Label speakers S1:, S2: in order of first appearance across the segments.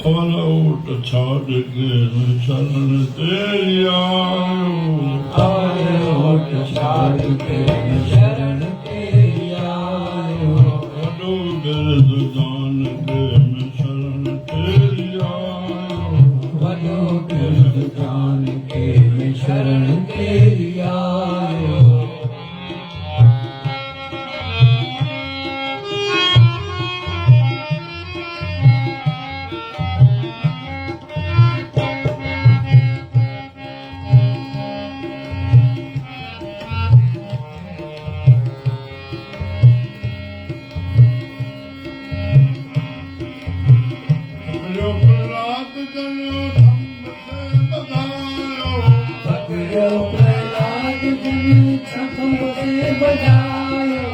S1: और ओट छाड़ के मैं शरण तेरी आयो।
S2: और ओट छाड़ के मैं शरण तेरी आयो।
S1: वडो बिरद दान के मैं शरण तेरी आयो।
S2: वडो बिरद दान के मैं शरण तेरी आयो। प्रहलाद जन थंब से बजायो।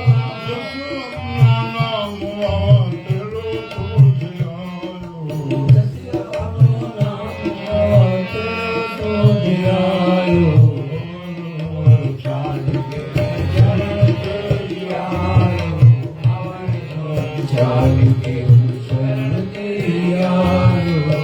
S2: चाल के शरण तेरी आयो।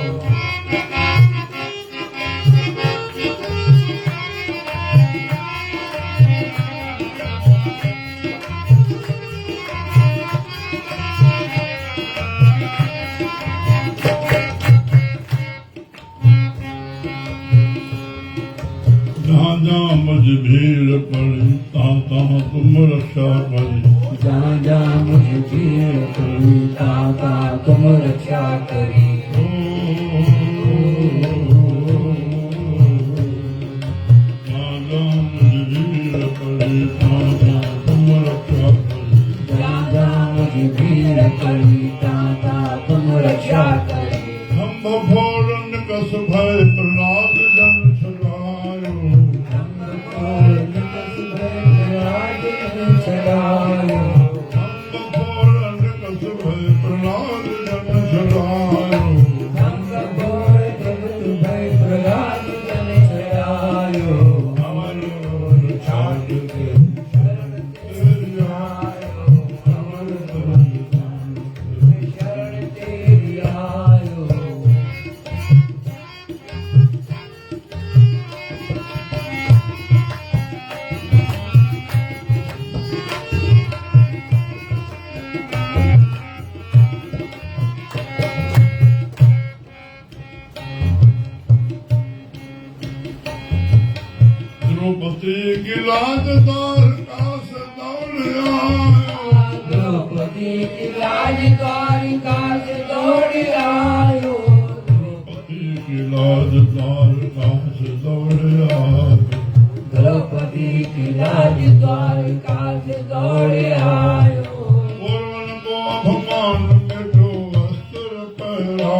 S1: जहाँ जहाँ मुझ भीड़ पड़ी तहाँ तहाँ तुम रक्षा करी।
S2: जहाँ जहाँ मुझे भीड़ पड़ी तहाँ तहाँ तुम रक्षा करी।
S1: जहाँ जहाँ मुझ भीड़ पड़ी तहाँ तहाँ तुम रक्षा करी।
S2: जहाँ जहाँ मुझे भीड़ पड़ी तहाँ तहाँ तुम रक्षा करी।
S1: हम भोरन कस भय प्रहलाद जन छुड़ायो।
S2: चलायो।
S1: हम भोरन कस भय प्रहलाद जन छुड़ायो।
S2: प्रहलाद जन चलायो।
S1: हमारे ओर छाड़ के शरण तेरी आयो। हमारे ओर
S2: शरण तेरी आयो।
S1: द्रौपदी की लाज द्वारका से दौड़ आयो।
S2: द्रौपदी की लाज द्वारिका से दौड़ आयो।
S1: द्रौपदी की लाज द्वारका से दौड़ आयो।
S2: द्रौपदी की लाज द्वारिका से दौड़ आयो।
S1: कौरवन को अपमान में जो वस्त्र पहरायो।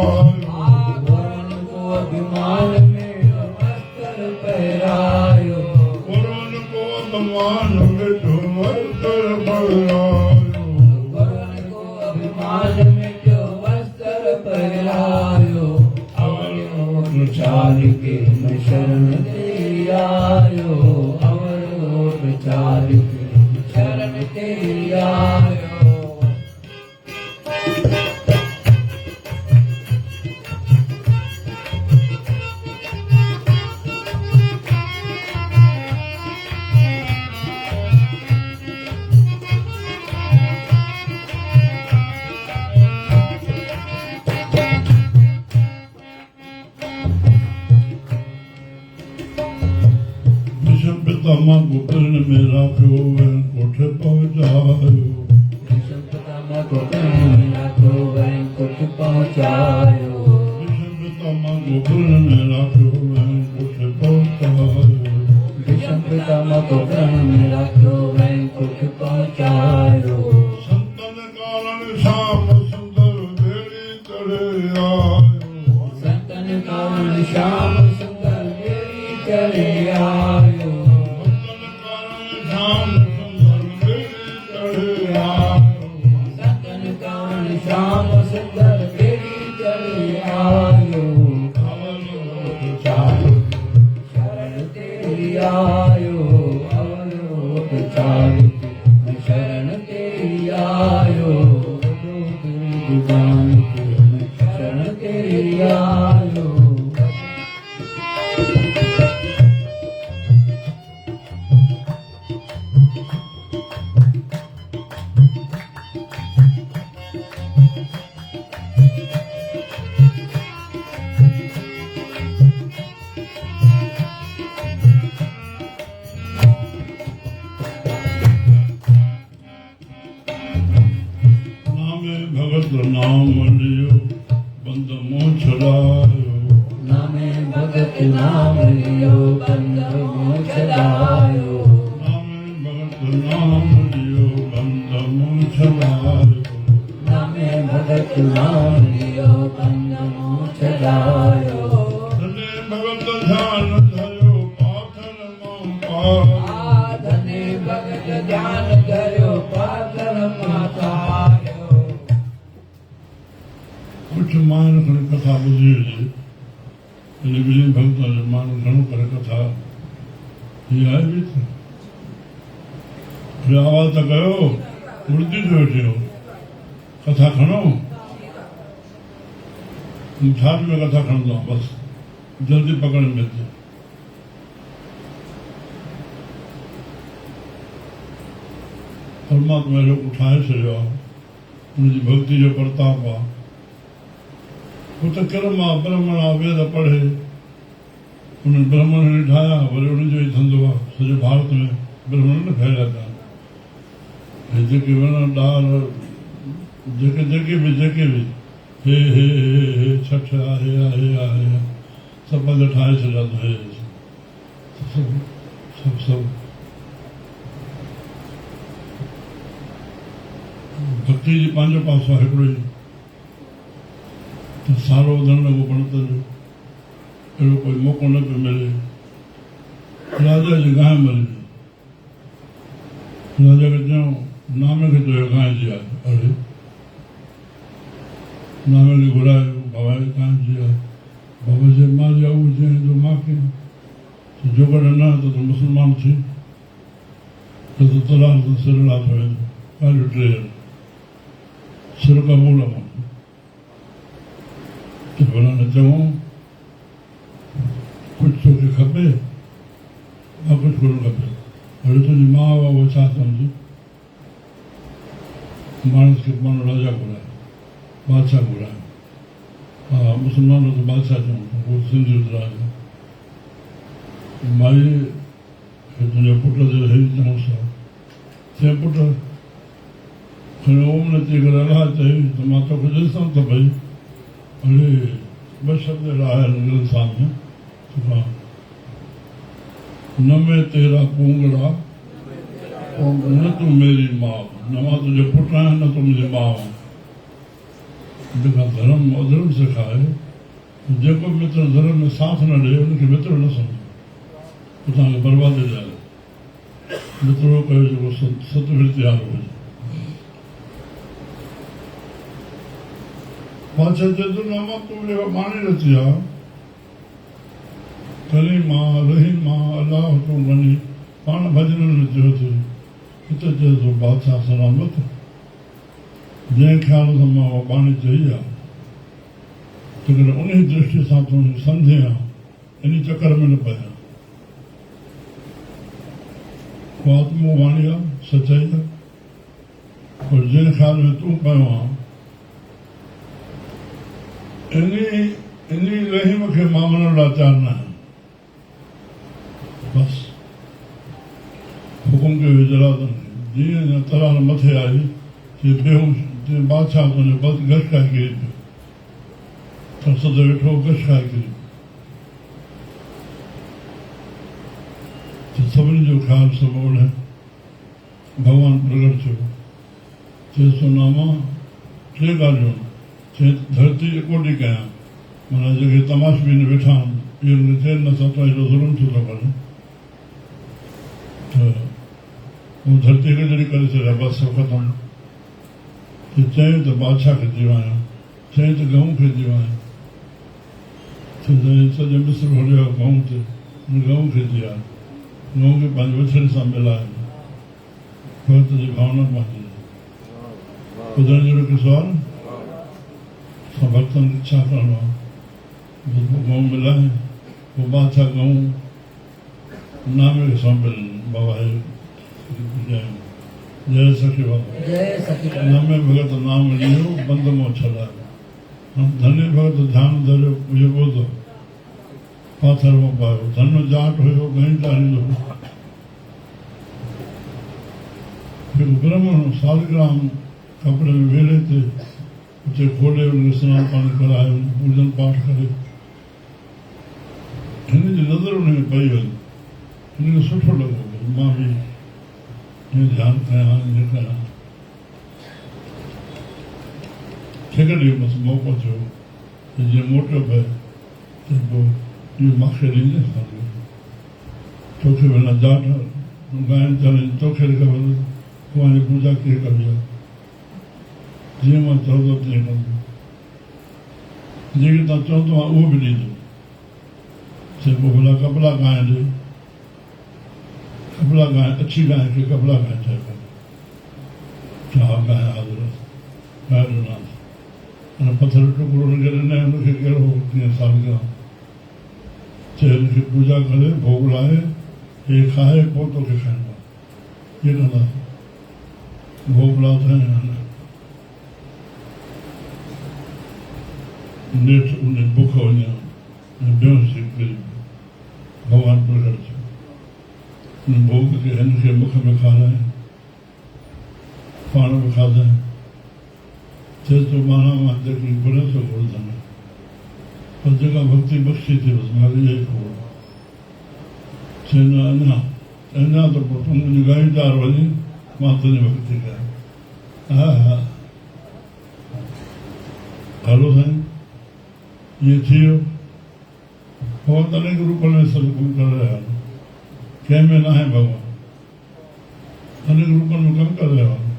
S2: कौरवन को अभिमान में वस्त्र पहरायो।
S1: कौरवन को अपमान में जो वस्त्र पहरायो।
S2: कौरवन को अभिमान में जो वस्त्र पहरायो। अवर ओट चाल के मैं शरण तेरी आयो। अवर ओट चाल के शरण तेरी आयो।
S1: पितामह गोकर्ण में राखो वैकुंठ पहुँचायो।
S2: पितामह गोकर्ण में राखो वैकुंठ पहुँचायो।
S1: पितामह गोकर्ण में राखो वैकुंठ पहुँचायो।
S2: पितामह गोकर्ण में राखो वैकुंठ पहुँचायो।
S1: संतन कारण श्याम सुंदर बेड़ी चढ़े आयो।
S2: संतन कारण श्याम सुंदर बेड़ी चढ़े आयो। संतन कारण श्याम सुंदर बेड़ी चढ़े आयो। शरण तेरी आयो। अवरोध चाल मैं शरण तेरी आयो। शरण तेरी
S1: भगत नाम लियो बंद मोह छुड़ायो
S2: नामे भगत नाम लियो बंद मोह छुड़ायो
S1: नामे भगत नाम लियो बंद मोह छुड़ायो
S2: नामे भगत नाम लियो बंद मोह छुड़ायो
S1: धने भगत ध्यान धरो पाथर मां पायो
S2: धने भगत ध्यान धरो पाथर माथायो
S1: कुछ मान घणी कथा ॿुधी हुजे हिन ॿिन्हिनि भक्तनि जो माण्हू घणो करे कथा हीअ आहे बि त आवाज़ त कयो मुर्दी थो वेठियो कथा खणो झाट में कथा खणंदो आहे बसि जल्दी पकड़ में अचे परमात्मा जो उठाए छॾियो आहे हुनजी भक्ति जो प्रताप आहे वो तो कर्म आहे ब्राह्मण आहे वेद पढ़े उन ब्राह्मण ने ठाहिया वरी उनजो ई धंधो आहे सॼे भारत में ब्राह्मण न फैलिया पिया हे जेके वण ॾार जेके बि हे छठ आहे सभु पंहिंजा ठाहे छॾिया अथऊं हे सभु भक्ति जी पंहिंजो पासो आहे हिकिड़ो ई त सारो वधण लॻो पंडित जो अहिड़ो कोई मौक़ो न पियो मिले राजा जी गांइ मरी राजा खे चयूं नामे खे चयो गांइ जी आहे अड़े नामे खे घुरायो बाबा गांइ जी आहे बाबा जे मां जी उहो चयईं तो मां कयूं जो कॾहिं न त मुस्लमान थी त तलाक त सिर लाथो वेंदो ॻाल्हियूं टे सिर क़बूल आहे त भला न चऊं कुझु तोखे खपे मां कुझु कोन खपे हाणे तुंहिंजी माउ आहे उहा छा सम्झी माण्हू खे माण्हू राजा घुराए बादशाह घुराए हा मुस्लमान त बादशाह चऊं उहो सिंधी राजा माई तुंहिंजे पुट ते हेॾी चऊंसि आहे चए पुट खणी ओम नची करे अलाह चई त मां तोखे ॾिसां त भई अरे ॿ शब्द आहिनि इंसान में न में तेरा पूंगड़ा न तूं मेरी माउ न मां तुंहिंजो पुटु आहियां न तूं मुंहिंजी माउ आहे जेका धर्म अधर्म सेखारे जेको मित्र धर्म में साथ न ॾिए उनखे मित्र न सम्झो पोइ तव्हांखे बर्बादे ॾियारे मित्रो कयो जेको सतविरती वारो हुजे बादशाह चए थो न मां तूं जेका मानी रची आहे कलीमा रहीमा अलाह तूं वञी पाण भॼन नचियो थी हिते चए थो बादशाह सलामत जंहिं ख़्याल सां मां उहा बाणी चई आहे तंहिं उन दृष्टि सां तूं सम्झे हा इन चकर में न पया आत्मो वाणी आहे सचाई आहे पर जंहिं ख़्याल में तूं पियो आहे इन रहीम खे मां मञण लाचार न आहियां बसि हुकुम कयो जलादन जीअं तरार मथे आई तीअं बेहोश तीअं बादशाह तुंहिंजो बस गश खाए किरी पियो तरस ते वेठो गश खाए किरी पियो सभिनी जो ख़्यालु सभु ओढ़े भॻवानु प्रगट थियो चए थो नामा टे ॻाल्हियूं चए धरती एकोटी कयां माना जेके तमाशबीन वेठा आहिनि इहे चइनि नथा त हेॾो ज़ुल्म थियो थो करे त हू धरती खे जहिड़ी करे छॾिया बसि ख़तमु चयईं त बादशाह खे जीवायां चयईं त गऊं खे जीवायां सॼो मिस्र हलियो गऊं ते गऊं खे जीआ गऊं खे पंहिंजे वछड़े सां मिलाए भॻत जी भावना पंहिंजी ॿुधण जहिड़ो को सुवाल असां भक्तनि खे छा करिणो आहे गऊं मिलाए पोइ बादशाह गऊं नामे खे सौंपियलु बाबा जय सखी बाबा नामे भगत नाम लियो बंद मोह छॾायो धन्य भगत ध्यान धरियो इहो ॿुधो पाथर मां पायो धन जाट हुयो घणीदारींदो हिकु ब्राह्मण सालग्राम कपिड़े में वेड़े ते उसे खोले उनखे सनानु पाणी कराए पूजन पाठ करे हिन जी नज़र उनमें पई वई हिनखे सुठो लॻो मां बि हीअं ध्यानु कयां हीअं कयां ठेके ॾियो बसि मौक़ो थियो त जीअं मोटियो पए त पोइ इहो मूंखे ॾींदे तोखे भला जाट ॻाइण चवनि तोखे ख़बर तव्हांजी पूजा कीअं कबी आहे जीअं मां चवंदो तीअं कंदो जेके तव्हां चवंदो आहे उहो बि ॾींदो चए पोइ भला कपिड़ा गांइ ॾे कपिड़ा गांइ अछी गांइ खे कपिड़ा गांइ चइबो छा गांइ हाज़िर गांइ ॾिनासीं अने पथर टुकड़ो हुनखे ॾिनई हुनखे कहिड़ो कीअं सालगिरह चए हुनखे पूजा करे भोग लाहे हे खाए पोइ तोखे खाइणो आहे कीअं कंदासीं भोग लाथां नेठि उन बुख वञा बेहोश थी किरी भॻवानु प्रकट थियो उन भोग खे हिनखे मुख में खाराए पाण बि खाधाए चए थो माना मां जेकी घुरे थो घुरंदमि पर जेका भक्ति बख़्शी थी बसि मां इहा ई खोड़ चए न अञा त पोइ तूं मुंहिंजी गाईंदार वञी मां तुंहिंजी भक्ति कयां हा हा हलो साईं इहे थी वियो भॻवान अनेक रूपनि में सभु कमु करे रहिया आहिनि कंहिंमें न आहे भॻवानु अनेक रूपनि में कमु करे रहिया आहिनि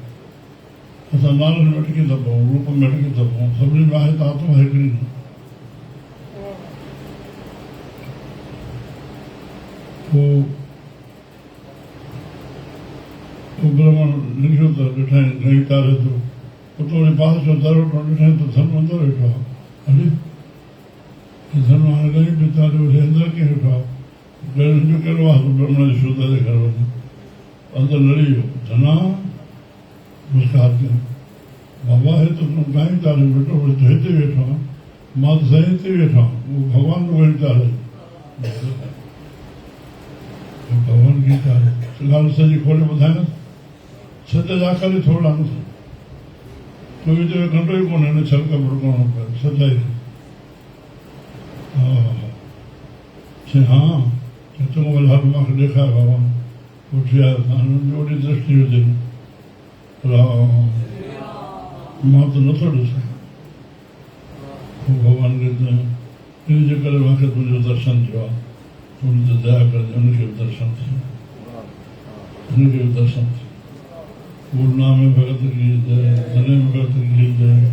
S1: असां नालनि में अटकी था पऊं रूप में अटकी था पऊं सभिनी में आहे त आत्मा हिकिड़ी न पोइ ब्रह्मण लिखियो त ॾिठई घणी तारे थो उतो वरी पास जो दर वठो ॾिठई त धन अंदरि वेठो आहे हले धन हाणे घणी बि तारे वरी अंदरि कीअं वेठो आहे जो कहिड़ो आहे ब्रह्मण जे श्रोता जे घर वञी अंदरि लड़ी वियो धना मुस्कान कयो बाबा हे त तूं घणी तारे वेठो वरी त हिते वेठो आहे मां त साईं हिते वेठो आहियां उहो भॻवानु घणी तारे भॻवान की तारे ॻाल्हि सॼी खोले ॿुधाईंदुसि सच जा खाली थोरा न कोई विच में घंटो ई कोन्हे हिन छल कपिड़ो करिणो पए सचाई हा चए हा तूं वरी हर मूंखे ॾेखार भॻवानु उथी आयो हुनजी ओॾी दृष्टि हुजे मां त नथो ॾिसां भॻवान खे इन जे करे मूंखे तुंहिंजो दर्शन थियो आहे तूं त दया कर हुनखे बि दर्शन थियो हुनखे बि दर्शन थियो पूर्णा में भगत की जय धने में भगत की जय